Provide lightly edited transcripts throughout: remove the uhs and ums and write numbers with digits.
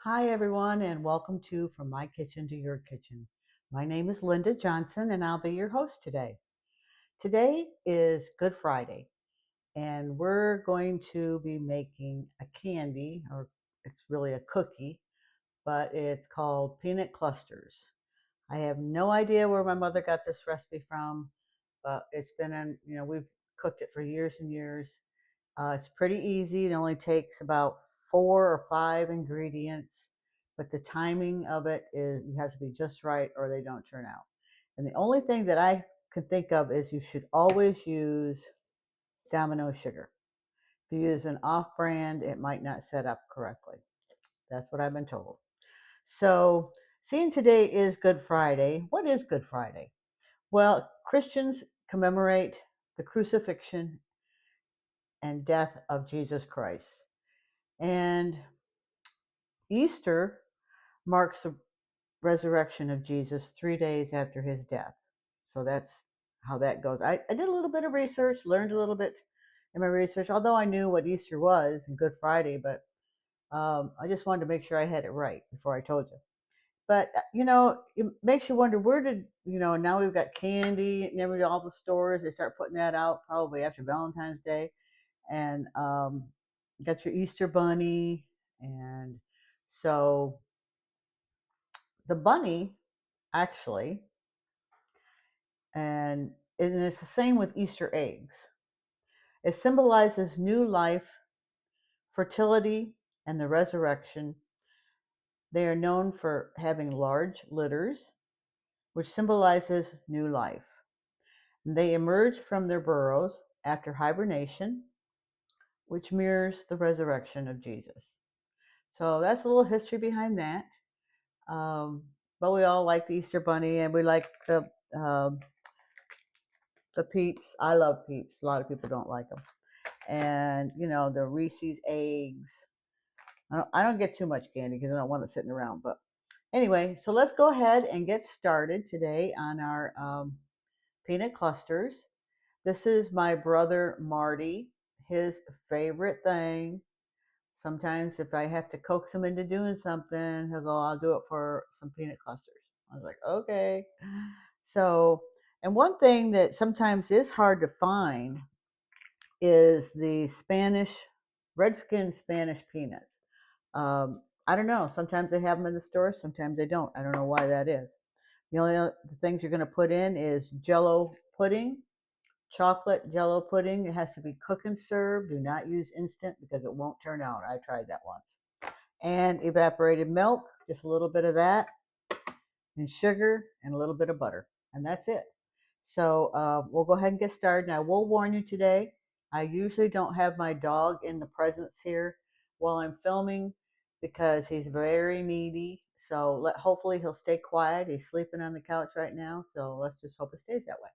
Hi, everyone, and welcome to From My Kitchen to Your Kitchen. My name is Linda Johnson, and I'll be your host today. Today is Good Friday, and we're going to be making a candy, or it's really a cookie, but it's called peanut clusters. I have no idea where my mother got this recipe from, but it's been we've cooked it for years and years. It's pretty easy. It only takes about 4 or 5 ingredients, but the timing of it is you have to be just right or they don't turn out. And the only thing that I can think of is you should always use Domino sugar. If you use an off brand, it might not set up correctly. That's what I've been told. So, seeing today is Good Friday, what is Good Friday? Well, Christians commemorate the crucifixion and death of Jesus Christ. And Easter marks the resurrection of Jesus 3 days after his death. So that's how that goes. I did a little bit of research, learned a little bit in my research, although I knew what Easter was and Good Friday, but I just wanted to make sure I had it right before I told you. But, it makes you wonder where did, now we've got candy and all the stores, they start putting that out probably after Valentine's Day. And got your Easter bunny. And so the bunny actually, and it's the same with Easter eggs. It symbolizes new life, fertility, and the resurrection. They are known for having large litters, which symbolizes new life. They emerge from their burrows after hibernation, which mirrors the resurrection of Jesus. So that's a little history behind that. But we all like the Easter Bunny, and we like the Peeps. I love Peeps. A lot of people don't like them, and the Reese's eggs. I don't get too much candy because I don't want it sitting around. But anyway, so let's go ahead and get started today on our peanut clusters. This is my brother Marty. His favorite thing. Sometimes if I have to coax him into doing something, he'll go, I'll do it for some peanut clusters. I was like, okay. So, and one thing that sometimes is hard to find is the redskin Spanish peanuts. I don't know. Sometimes they have them in the store, sometimes they don't. I don't know why that is. The things you're going to put in is Jello pudding, chocolate Jello pudding. It has to be cook and serve. Do not use instant because it won't turn out. I tried that once. And evaporated milk, just a little bit of that, and sugar, and a little bit of butter, and that's it. So we'll go ahead and get started. And I will warn you today, I usually don't have my dog in the presence here while I'm filming because he's very needy. So hopefully he'll stay quiet. He's sleeping on the couch right now. So let's just hope it stays that way.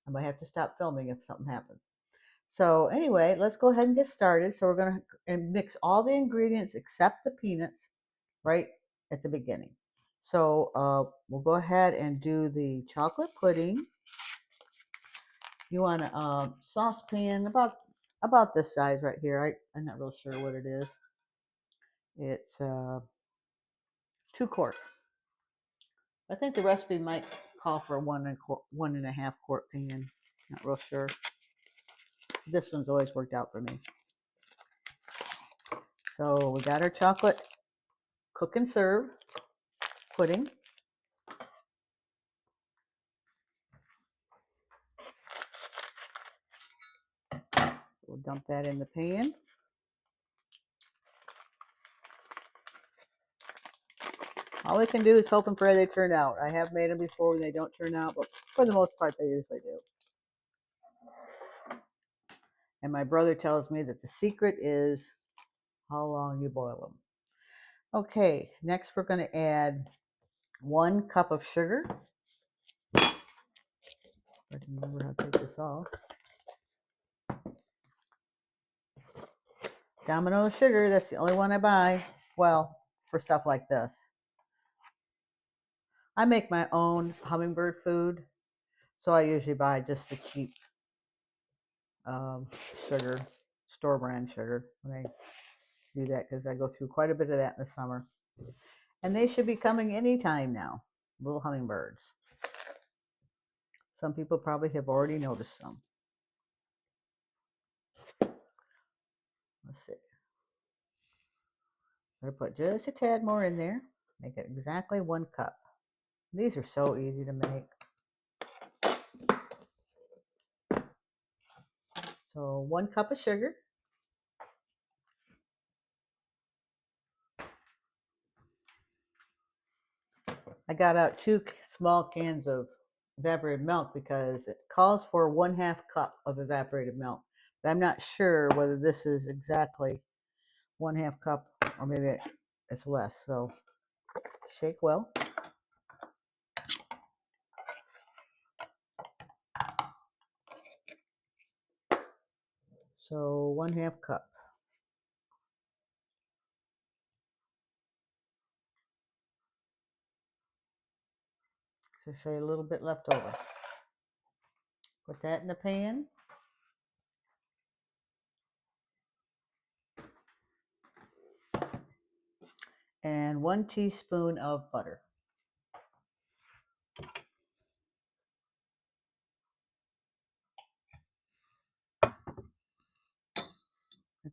I might have to stop filming if something happens. So anyway, let's go ahead and get started. So we're going to mix all the ingredients except the peanuts right at the beginning. So we'll go ahead and do the chocolate pudding. You want a saucepan about this size right here. I'm not real sure what it is. It's 2 quart. I think the recipe might call for a 1.5 quart pan. Not real sure. This one's always worked out for me. So we got our chocolate cook and serve pudding. So we'll dump that in the pan. All we can do is hope and pray they turn out. I have made them before when they don't turn out, but for the most part, they usually do. And my brother tells me that the secret is how long you boil them. Okay, next we're going to add 1 cup of sugar. I can remember how to take this off. Domino sugar, that's the only one I buy. Well, for stuff like this. I make my own hummingbird food, so I usually buy just the cheap sugar, store brand sugar when I do that because I go through quite a bit of that in the summer. And they should be coming anytime now, little hummingbirds. Some people probably have already noticed some. Let's see. I'm going to put just a tad more in there. Make it exactly 1 cup. These are so easy to make. So 1 cup of sugar. I got out 2 small cans of evaporated milk because it calls for 1/2 cup of evaporated milk. But I'm not sure whether this is exactly 1/2 cup or maybe it's less. So shake well. So 1/2 cup. So say a little bit left over. Put that in the pan. And 1 teaspoon of butter. I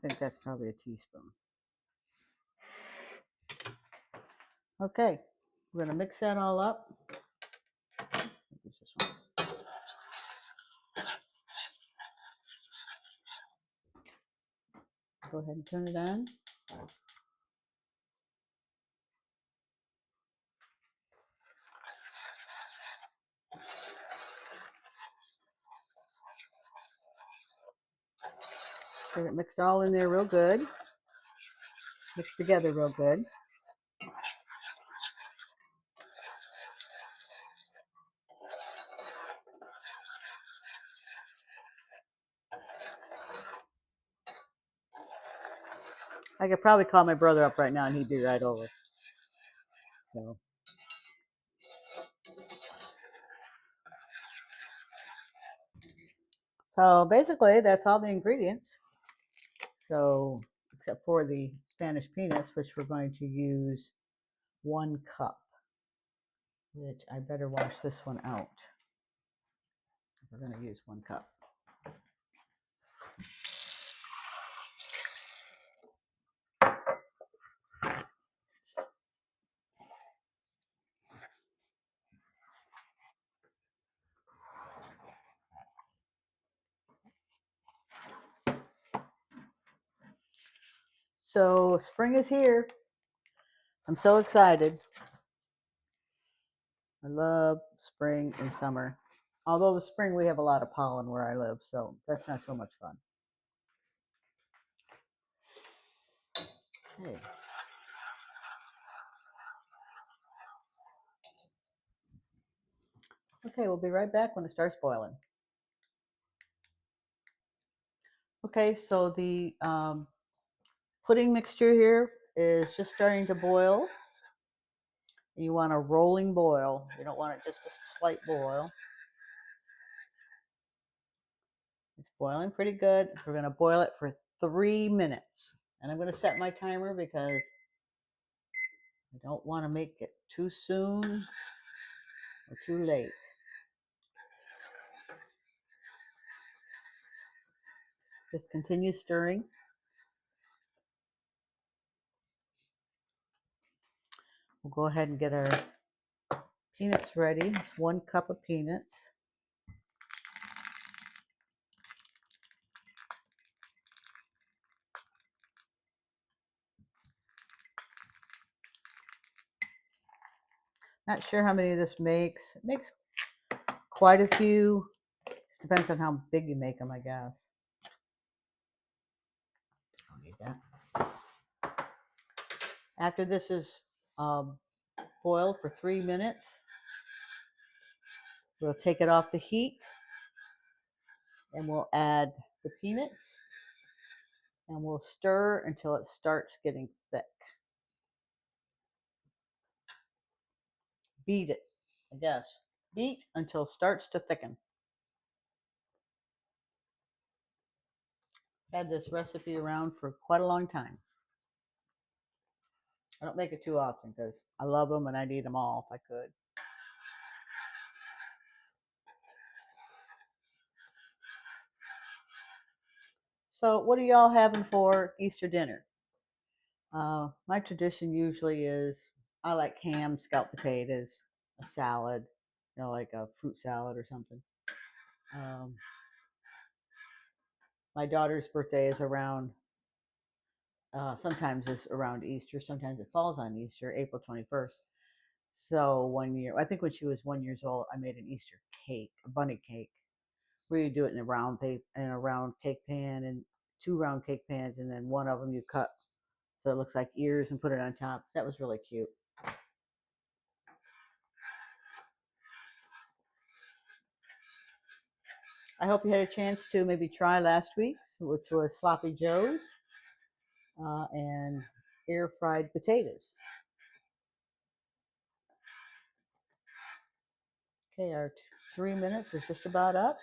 think that's probably a teaspoon. Okay, we're going to mix that all up. Go ahead and turn it on. Get it mixed all in there real good. Mixed together real good. I could probably call my brother up right now and he'd be right over. So basically, that's all the ingredients. So, except for the Spanish peanuts, which we're going to use 1 cup, which I better wash this one out. We're going to use 1 cup. So spring is here. I'm so excited. I love spring and summer. Although the spring we have a lot of pollen where I live, so that's not so much fun. Okay. Okay, we'll be right back when it starts boiling. Okay, so the pudding mixture here is just starting to boil. You want a rolling boil. You don't want it just a slight boil. It's boiling pretty good. We're going to boil it for 3 minutes. And I'm going to set my timer because I don't want to make it too soon or too late. Just continue stirring. We'll go ahead and get our peanuts ready. It's 1 cup of peanuts. Not sure how many this makes. It makes quite a few. Just depends on how big you make them, I guess. Don't need that. After this is boiled for 3 minutes, we'll take it off the heat and we'll add the peanuts and we'll stir until it starts getting thick. Beat it, I guess. Beat until it starts to thicken. Had this recipe around for quite a long time. I don't make it too often because I love them and I need them all if I could. So, what are y'all having for Easter dinner? My tradition usually is I like ham, scalloped potatoes, a salad, like a fruit salad or something. Um, my daughter's birthday is around, sometimes it's around Easter, sometimes it falls on Easter, April 21st. So one year, I think when she was 1 year old, I made an Easter cake, a bunny cake, where you do it in a round cake pan, and two round cake pans, and then one of them you cut so it looks like ears and put it on top. That was really cute. I hope you had a chance to maybe try last week's, which was sloppy joes and air fried potatoes. Okay, our 3 minutes is just about up.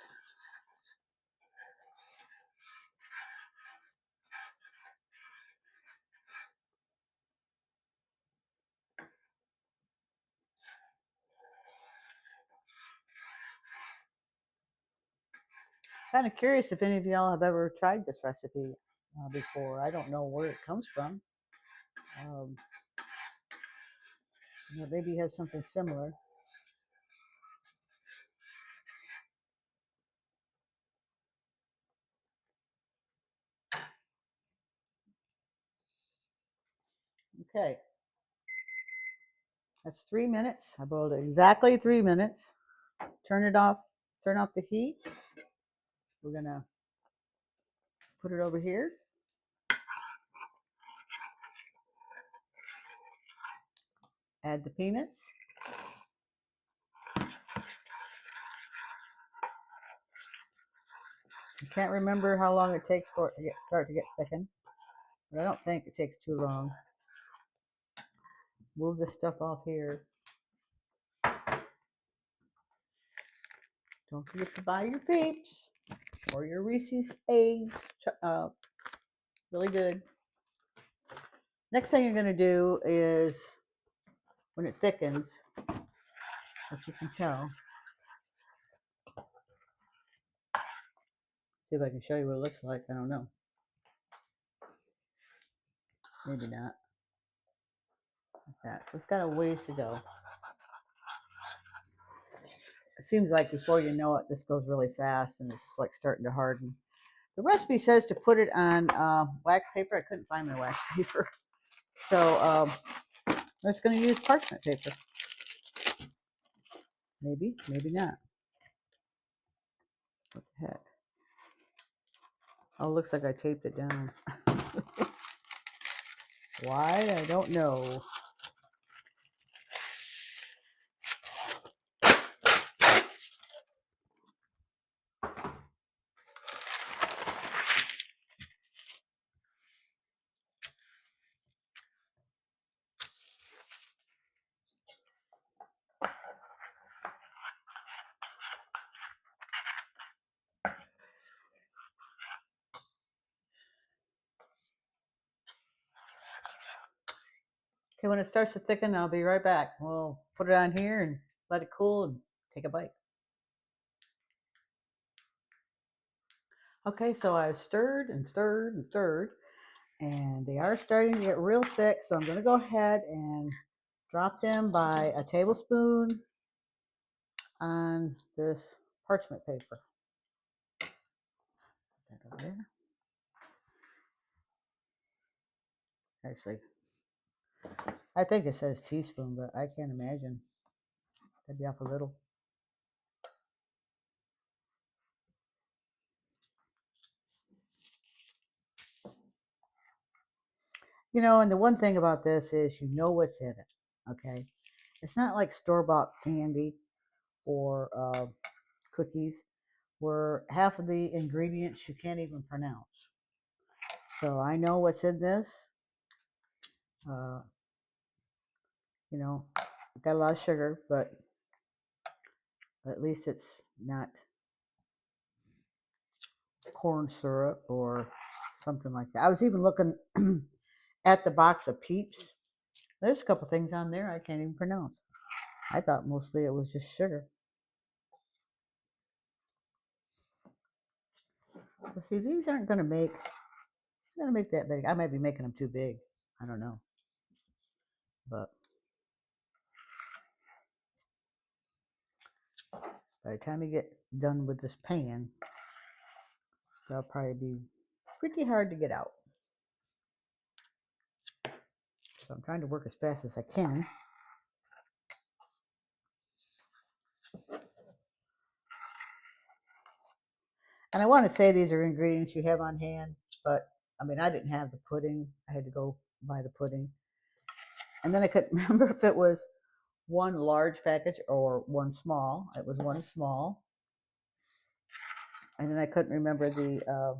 Kind of curious if any of y'all have ever tried this recipe before. I don't know where it comes from. Um, maybe you have something similar. Okay, that's 3 minutes. I boiled it exactly 3 minutes. Turn it off. Turn off the heat. We're gonna put it over here. Add the peanuts. I can't remember how long it takes for it to start to get thickened, but I don't think it takes too long. Move this stuff off here. Don't forget to buy your peeps or your Reese's eggs. Really good. Next thing you're going to do is when it thickens, which you can tell. See if I can show you what it looks like. I don't know. Maybe not. Like that. So it's got a ways to go. It seems like before you know it, this goes really fast and it's like starting to harden. The recipe says to put it on wax paper. I couldn't find my wax paper. So I'm just going to use parchment paper. Maybe, maybe not. What the heck? Oh, looks like I taped it down. Why? I don't know. Okay, when it starts to thicken, I'll be right back. We'll put it on here and let it cool and take a bite. Okay, so I've stirred and stirred and stirred, and they are starting to get real thick, so I'm going to go ahead and drop them by a tablespoon on this parchment paper. Put that over there. Actually, I think it says teaspoon, but I can't imagine. That'd be off a little. And the one thing about this is what's in it, okay? It's not like store-bought candy or cookies where half of the ingredients you can't even pronounce. So I know what's in this. Uh, got a lot of sugar, but at least it's not corn syrup or something like that. I was even looking at the box of Peeps, There's a couple things on there I can't even pronounce. I thought mostly it was just sugar. But see, these aren't going to make that big. I might be making them too big. I don't know. But by the time you get done with this pan, they'll probably be pretty hard to get out. So I'm trying to work as fast as I can. And I want to say these are ingredients you have on hand, but I mean, I didn't have the pudding. I had to go buy the pudding. And then I couldn't remember if it was one large package or one small. It was one small. And then I couldn't remember the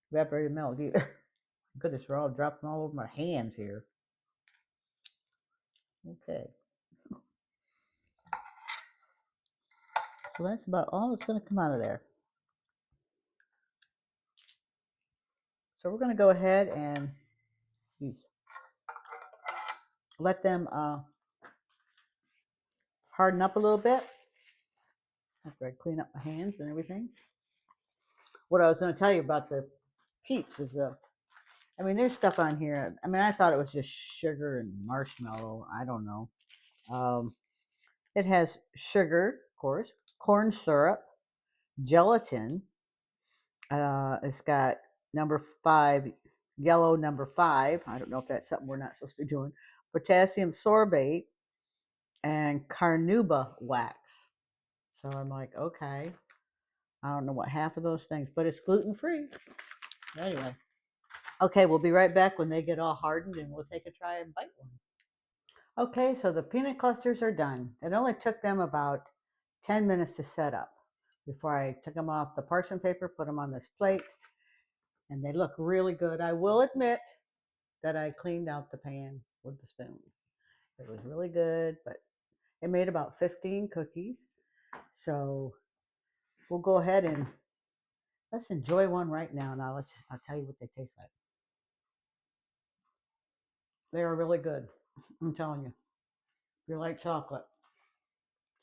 evaporated milk either. Goodness, we're all dropping all over my hands here. Okay. So that's about all that's going to come out of there. So we're going to go ahead and let them harden up a little bit after I clean up my hands and everything. What I was going to tell you about the Peeps is, I mean, there's stuff on here. I mean, I thought it was just sugar and marshmallow. I don't know. It has sugar, of course, corn syrup, gelatin. It's got number 5, yellow number 5. I don't know if that's something we're not supposed to be doing. Potassium sorbate and carnauba wax. So I'm like, okay. I don't know what half of those things, but it's gluten-free. Anyway. Okay, we'll be right back when they get all hardened and we'll take a try and bite one. Okay, so the peanut clusters are done. It only took them about 10 minutes to set up before I took them off the parchment paper, put them on this plate, and they look really good. I will admit that I cleaned out the pan with the spoon. It was really good, but it made about 15 cookies. So we'll go ahead and let's enjoy one right now, and I'll tell you what they taste like. They are really good. I'm telling you. If you like chocolate.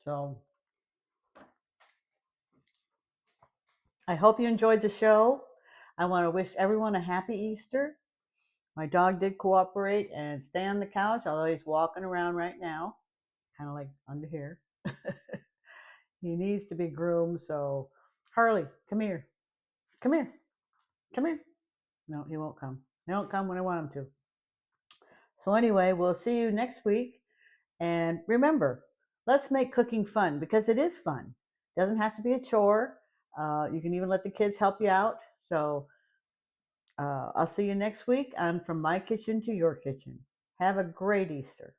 So I hope you enjoyed the show. I want to wish everyone a happy Easter. My dog did cooperate and stay on the couch, although he's walking around right now, kind of like under here. He needs to be groomed. So, Harley, come here. Come here. Come here. No, he won't come. He won't come when I want him to. So anyway, we'll see you next week. And remember, let's make cooking fun because it is fun. It doesn't have to be a chore. You can even let the kids help you out. So I'll see you next week. I'm from my kitchen to your kitchen. Have a great Easter.